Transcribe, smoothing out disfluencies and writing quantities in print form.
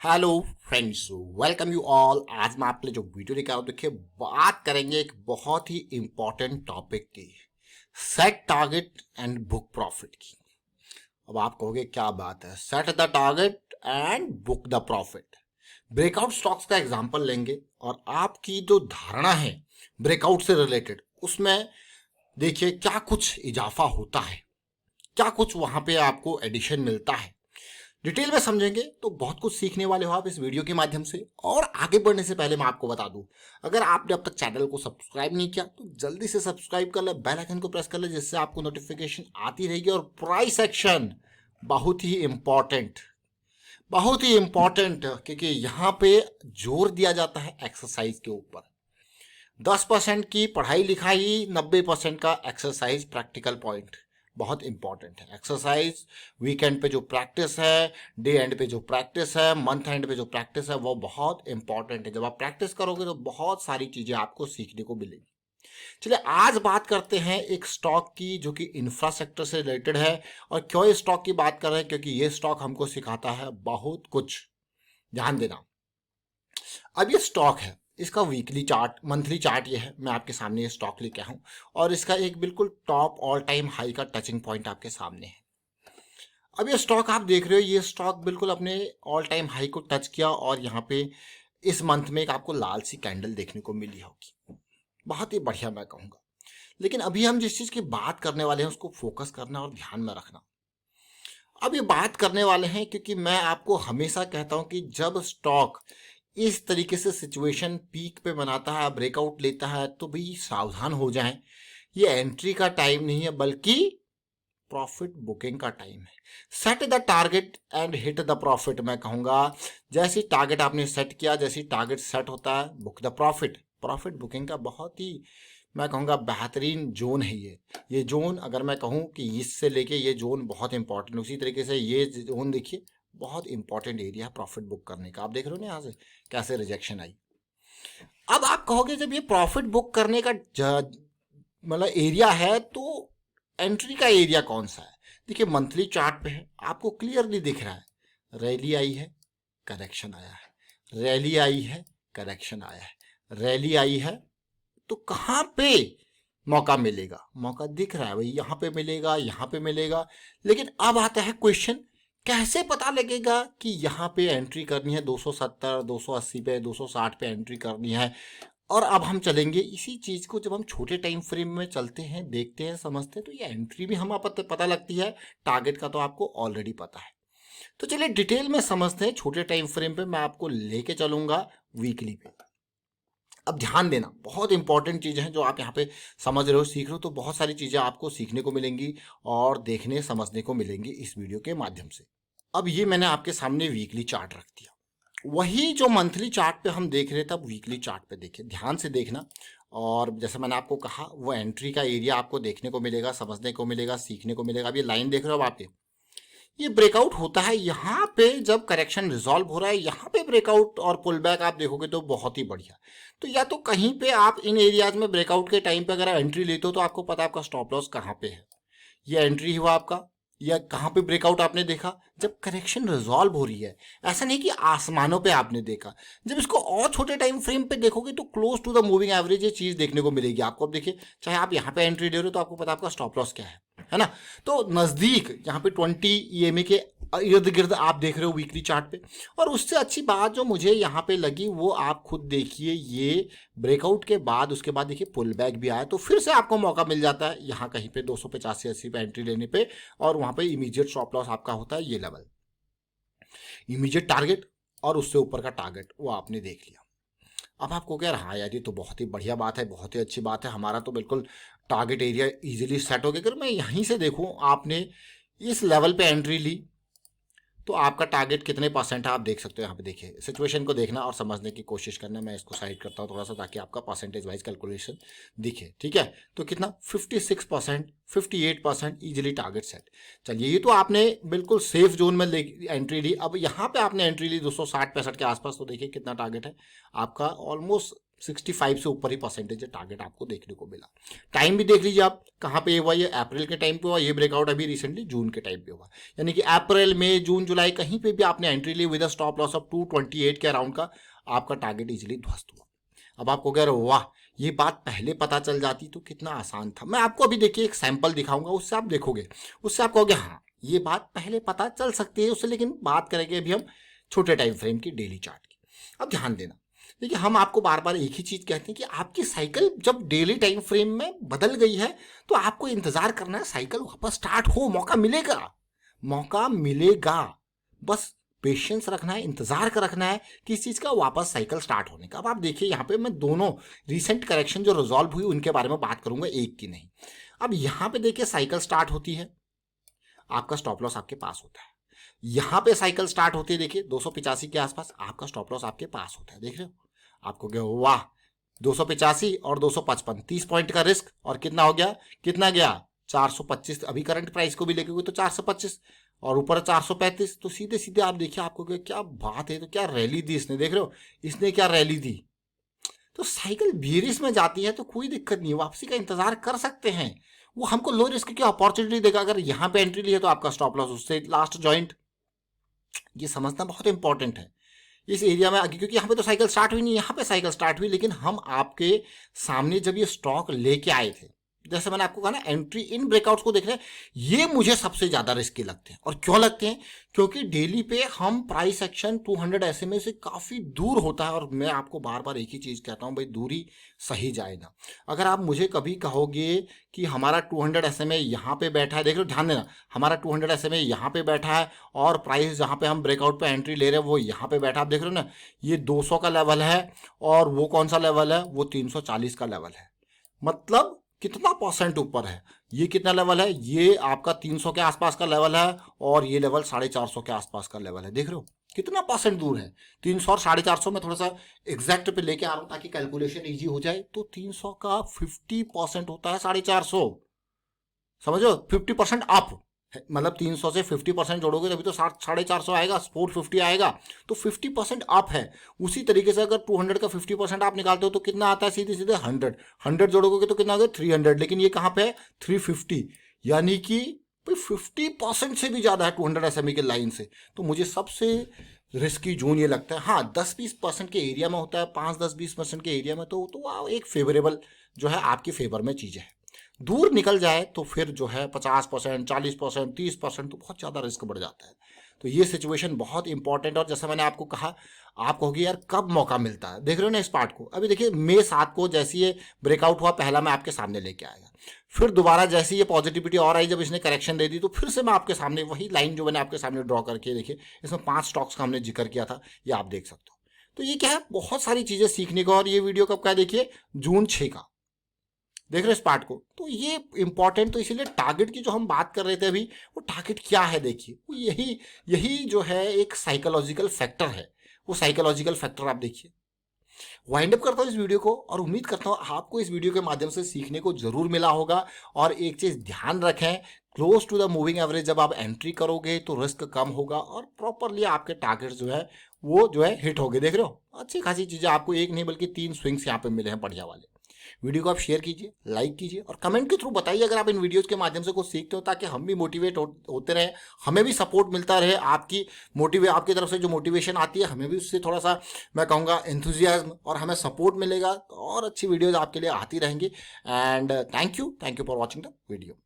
Hello friends, welcome you all. आज मैं आपके लिए जो वीडियो लेकर आया हूं, देखिए बात करेंगे एक बहुत ही इंपॉर्टेंट टॉपिक की, set target and book profit की। अब आप कहोगे क्या बात है, set the target and book the profit. Breakout stocks का एग्जांपल लेंगे और आपकी जो धारणा है ब्रेकआउट से रिलेटेड, उसमें देखिए क्या कुछ इजाफा होता है, क्या कुछ वहां पे आपको एडिशन मिलता है। डिटेल में समझेंगे तो बहुत कुछ सीखने वाले हो आप इस वीडियो के माध्यम से। और आगे बढ़ने से पहले मैं आपको बता दूं, अगर आपने अब तक चैनल को सब्सक्राइब नहीं किया तो जल्दी से सब्सक्राइब कर ले, बेल आइकन को प्रेस कर ले, जिससे आपको नोटिफिकेशन आती रहेगी। और प्राइस एक्शन बहुत ही इंपॉर्टेंट, बहुत ही इंपॉर्टेंट, क्योंकि यहाँ पे जोर दिया जाता है एक्सरसाइज के ऊपर। 10% की पढ़ाई लिखाई, 90% का एक्सरसाइज प्रैक्टिकल पॉइंट बहुत इंपॉर्टेंट है। एक्सरसाइज वीकेंड पे जो प्रैक्टिस है, डे एंड पे जो प्रैक्टिस है, मंथ एंड पे जो प्रैक्टिस है, वो बहुत इंपॉर्टेंट है। जब आप प्रैक्टिस करोगे तो बहुत सारी चीजें आपको सीखने को मिलेगी। चलिए आज बात करते हैं एक स्टॉक की जो कि इंफ्रास्ट्रक्चर से रिलेटेड है। और क्यों इस स्टॉक की बात कर रहे हैं, क्योंकि ये स्टॉक हमको सिखाता है बहुत कुछ। ध्यान देना। अब ये स्टॉक है, इसका वीकली चार्ट, मंथली चार्ट ये है। मैं आपके सामने ये स्टॉक लेके आया हूं और इसका एक बिल्कुल टॉप ऑल टाइम हाई का टचिंग पॉइंट आपके सामने है। अब ये स्टॉक आप देख रहे हो, ये स्टॉक बिल्कुल अपने ऑल टाइम हाई को टच किया और यहाँ पे इस मंथ में एक आपको लाल सी कैंडल देखने को मिली होगी। बहुत ही बढ़िया मैं कहूँगा। लेकिन अभी हम जिस चीज़ की बात करने वाले हैं उसको फोकस करना और ध्यान में रखना। अब ये बात करने वाले हैं क्योंकि मैं आपको हमेशा कहता हूं कि जब स्टॉक इस तरीके से सिचुएशन पीक पे बनाता है, ब्रेकआउट लेता है, तो भी सावधान हो जाएं। ये एंट्री का टाइम नहीं है बल्कि प्रॉफिट बुकिंग का टाइम है। Set the target and hit the profit. मैं कहूंगा जैसे टारगेट आपने सेट किया, जैसे टारगेट सेट होता है, book the profit. Profit booking का बहुत ही मैं कहूँगा बेहतरीन जोन है ये जोन। अगर मैं कहूँ कि इससे लेके ये जोन बहुत इंपॉर्टेंट, उसी तरीके से ये जोन देखिए बहुत इंपॉर्टेंट एरिया है प्रॉफिट बुक करने का। आप देख रहे हो ना यहाँ से कैसे रिजेक्शन आई। अब आप कहोगे जब ये प्रॉफिट बुक करने का मतलब एरिया है तो एंट्री का एरिया कौन सा है। देखिए मंथली चार्ट पे है, आपको क्लियरली दिख रहा है रैली आई है, करेक्शन आया है, रैली आई है, करेक्शन आया है, रैली आई है। तो कहाँ पे मौका मिलेगा, मौका दिख रहा है भाई, यहाँ पे मिलेगा, यहाँ पे मिलेगा। लेकिन अब आता है क्वेश्चन, कैसे पता लगेगा कि यहाँ पे एंट्री करनी है 270, 280 पे, 260 पे एंट्री करनी है। और अब हम चलेंगे इसी चीज को, जब हम छोटे टाइम फ्रेम में चलते हैं, देखते हैं, समझते हैं, तो ये एंट्री भी हमें पता लगती है। टारगेट का तो आपको ऑलरेडी पता है। तो चलिए डिटेल में समझते हैं। छोटे टाइम फ्रेम पे मैं आपको लेके चलूंगा वीकली पे। अब ध्यान देना, बहुत इंपॉर्टेंट चीज़ें हैं जो आप यहाँ पे समझ रहे हो, सीख रहे हो, तो बहुत सारी चीज़ें आपको सीखने को मिलेंगी और देखने समझने को मिलेंगी इस वीडियो के माध्यम से। अब ये मैंने आपके सामने वीकली चार्ट रख दिया, वही जो मंथली चार्ट पे हम देख रहे थे, अब वीकली चार्ट पे देखिए, ध्यान से देखना। और जैसे मैंने आपको कहा, वो एंट्री का एरिया आपको देखने को मिलेगा, समझने को मिलेगा, सीखने को मिलेगा। अब ये लाइन देख रहे हो अब आप, ये ब्रेकआउट होता है यहाँ पे जब करेक्शन रिजॉल्व हो रहा है, यहाँ पे ब्रेकआउट और पुल बैक आप देखोगे तो बहुत ही बढ़िया। तो या तो कहीं पे आप इन एरियाज में ब्रेकआउट के टाइम पे अगर आप एंट्री लेते हो तो आपको पता है आपका स्टॉप लॉस कहाँ पे है। ये एंट्री हुआ आपका, या कहाँ पे ब्रेकआउट आपने देखा जब करेक्शन रिजॉल्व हो रही है। ऐसा नहीं कि आसमानों पे आपने देखा। जब इसको और छोटे टाइम फ्रेम पे देखोगे तो close to the moving average ये चीज देखने को मिलेगी आपको। अब देखिए, चाहे आप यहाँ पे एंट्री ले रहे हो तो आपको पता आपका स्टॉप लॉस क्या है ना। तो नजदीक यहाँ पे 20 ईएमए के इर्द गिर्द आप देख रहे हो वीकली चार्ट पे। और उससे अच्छी बात जो मुझे यहाँ पे लगी वो आप खुद देखिए, ये ब्रेकआउट के बाद उसके बाद देखिए पुल बैक भी आया, तो फिर से आपको मौका मिल जाता है यहाँ कहीं पे 285-80 पे एंट्री लेने पे। और वहां पे इमीडिएट स्टॉप लॉस आपका होता है ये लेवल, इमीडिएट टारगेट और उससे ऊपर का टारगेट वो आपने देख लिया। अब आपको क्या, हाँ यार ये तो बहुत ही बढ़िया बात है, बहुत ही अच्छी बात है, हमारा तो बिल्कुल टारगेट एरिया इजीली सेट हो गया। अगर मैं यहीं से देखूं, आपने इस लेवल पे एंट्री ली तो आपका टारगेट कितने परसेंट है आप देख सकते हो। यहाँ पे देखिए, सिचुएशन को देखना और समझने की कोशिश करना। मैं इसको साइड करता हूँ थोड़ा सा ताकि आपका परसेंटेज वाइज कैलकुलेशन दिखे, ठीक है। तो कितना, 56%, 58% इजीली टारगेट सेट। चलिए, ये तो आपने बिल्कुल सेफ जोन में एंट्री ली। अब यहाँ पे आपने एंट्री ली 260-65 के आसपास, तो देखिए कितना टारगेट है आपका, ऑलमोस्ट 65 से ऊपर ही परसेंटेज टारगेट आपको देखने को मिला। टाइम भी देख लीजिए आप, कहाँ पे हुआ, ये अप्रैल के टाइम पे हुआ, ये ब्रेकआउट अभी रिसेंटली जून के टाइम पे हुआ। यानी कि अप्रैल मई जून जुलाई कहीं पे भी आपने एंट्री ली विद स्टॉप लॉस ऑफ 228 के अराउंड का, आपका टारगेट इजिली ध्वस्त हुआ। अब आपको कह रहे हो वाह, ये बात पहले पता चल जाती तो कितना आसान था। मैं आपको अभी देखिए एक सैंपल दिखाऊंगा, उससे आप देखोगे, उससे आप कहोगे हाँ ये बात पहले पता चल सकती है उससे। लेकिन बात करेंगे अभी हम छोटे टाइम फ्रेम की, डेली चार्ट की। अब ध्यान देना, देखिए हम आपको बार बार एक ही चीज कहते हैं कि आपकी साइकिल जब डेली टाइम फ्रेम में बदल गई है तो आपको इंतजार करना है, साइकिल वापस स्टार्ट हो, मौका मिलेगा, मौका मिलेगा। बस पेशेंस रखना है, इंतजार कर रखना है किस चीज का, वापस साइकिल स्टार्ट होने का। अब आप देखिए यहाँ पे मैं दोनों रिसेंट करेक्शन जो रिजॉल्व हुई उनके बारे में बात करूंगा, एक की नहीं। अब यहाँ पे देखिए साइकिल स्टार्ट होती है, आपका स्टॉप लॉस आपके पास होता है। यहाँ पे साइकिल स्टार्ट होती है, देखिए 285 के आसपास, आपका स्टॉप लॉस आपके पास होता है। देख रहे हो, आपको क्या वाह 285 और 255, 30 पॉइंट का रिस्क, और कितना हो गया, कितना गया 425। अभी करंट प्राइस को भी लेके तो 425 और ऊपर 435। तो सीधे सीधे आप देखिए, आपको क्या बात है, तो क्या रैली दी इसने, देख रहे हो इसने क्या रैली दी। तो साइकिल बेरिश में जाती है तो कोई दिक्कत नहीं, वापसी का इंतजार कर सकते हैं, वो हमको लो रिस्क की अपॉर्चुनिटी देगा। अगर यहाँ पे एंट्री ली है तो आपका स्टॉप लॉस उससे लास्ट जॉइंट, ये समझना बहुत इंपॉर्टेंट है इस एरिया में, क्योंकि यहाँ पे तो साइकिल स्टार्ट हुई नहीं, यहाँ पे साइकिल स्टार्ट हुई। लेकिन हम आपके सामने जब ये स्टॉक लेके आए थे, जैसे मैंने आपको कहा ना, एंट्री इन ब्रेकआउट्स को देख रहे हैं, ये मुझे सबसे ज्यादा रिस्की लगते हैं। और क्यों लगते हैं, क्योंकि डेली पे हम प्राइस एक्शन 200 SMA से काफी दूर होता है। और मैं आपको बार बार एक ही चीज कहता हूं भाई, दूरी सही जाए ना। अगर आप मुझे कभी कहोगे कि हमारा 200 SMA यहाँ पे बैठा है, देख लो ध्यान देना, हमारा 200 SMA यहाँ पे बैठा है और प्राइस जहाँ पे हम ब्रेकआउट पे एंट्री ले रहे हैं वो यहाँ पे बैठा, आप देख रहे हो ना, ये 200 का लेवल है और वो कौन सा लेवल है, वो 340 का लेवल है। मतलब कितना परसेंट ऊपर है, ये कितना लेवल है, ये आपका 300 के आसपास का लेवल है और ये लेवल 450 के आसपास का लेवल है। देख रहे हो कितना परसेंट दूर है, 300 और 450 में थोड़ा सा एग्जैक्ट पे लेके आ रहा हूं ताकि कैलकुलेशन इजी हो जाए। तो 300 का 50% होता है 450, समझो 50% अप, मतलब 300 से 50% जोड़ोगे तभी तो 450 आएगा, 450 आएगा, तो 50% अप है। उसी तरीके से अगर 200 का 50% आप निकालते हो तो कितना आता है, सीधे सीधे 100 जोड़ोगे तो कितना आ गया 300। लेकिन ये कहाँ पे है 350, यानी कि 50% से भी ज्यादा है 200 SMA के लाइन से। तो मुझे सबसे रिस्की जोन ये लगता है। हाँ 10-20% के एरिया में होता है, 5-10-20% के एरिया में तो एक फेवरेबल जो है आपके फेवर में चीजें है। दूर निकल जाए तो फिर जो है 50%, 40%, 30% तो बहुत ज़्यादा रिस्क बढ़ जाता है। तो ये सिचुएशन बहुत इंपॉर्टेंट। और जैसा मैंने आपको कहा, आप कहोगे यार कब मौका मिलता है, देख रहे हो ना इस पार्ट को। अभी देखिए मई 7 को जैसे ये ब्रेकआउट हुआ, पहला मैं आपके सामने लेके आएगा, फिर दोबारा जैसे ये पॉजिटिविटी और आई, जब इसने करेक्शन दे दी तो फिर से मैं आपके सामने वही लाइन जो मैंने आपके सामने ड्रॉ करके, देखिए इसमें 5 स्टॉक्स का हमने जिक्र किया था, ये आप देख सकते हो। तो ये क्या है, बहुत सारी चीजें सीखने को। और ये वीडियो कब का है, देखिए जून 6 का, देख रहे हो इस पार्ट को। तो ये इंपॉर्टेंट, तो इसीलिए टारगेट की जो हम बात कर रहे थे अभी, वो टारगेट क्या है देखिए, वो यही जो है एक साइकोलॉजिकल फैक्टर है। वो साइकोलॉजिकल फैक्टर आप देखिए। वाइंड अप करता हूँ इस वीडियो को और उम्मीद करता हूँ आपको इस वीडियो के माध्यम से सीखने को जरूर मिला होगा। और एक चीज ध्यान रखें, close to the moving average जब आप एंट्री करोगे तो रिस्क कम होगा और प्रॉपरली आपके टारगेट्स जो है वो जो है हिट होगे। देख रहे हो अच्छी खासी चीजें आपको, एक नहीं बल्कि 3 स्विंग्स यहाँ पे मिले हैं बढ़िया वाले। वीडियो को आप शेयर कीजिए, लाइक कीजिए और कमेंट के थ्रू बताइए अगर आप इन वीडियोस के माध्यम से कुछ सीखते हो, ताकि हम भी मोटिवेट होते रहे, हमें भी सपोर्ट मिलता रहे। आपकी तरफ से जो मोटिवेशन आती है, हमें भी उससे थोड़ा सा मैं कहूँगा एंथुजियाज्म और हमें सपोर्ट मिलेगा, और अच्छी वीडियोज आपके लिए आती रहेंगी। And thank you for watching the video.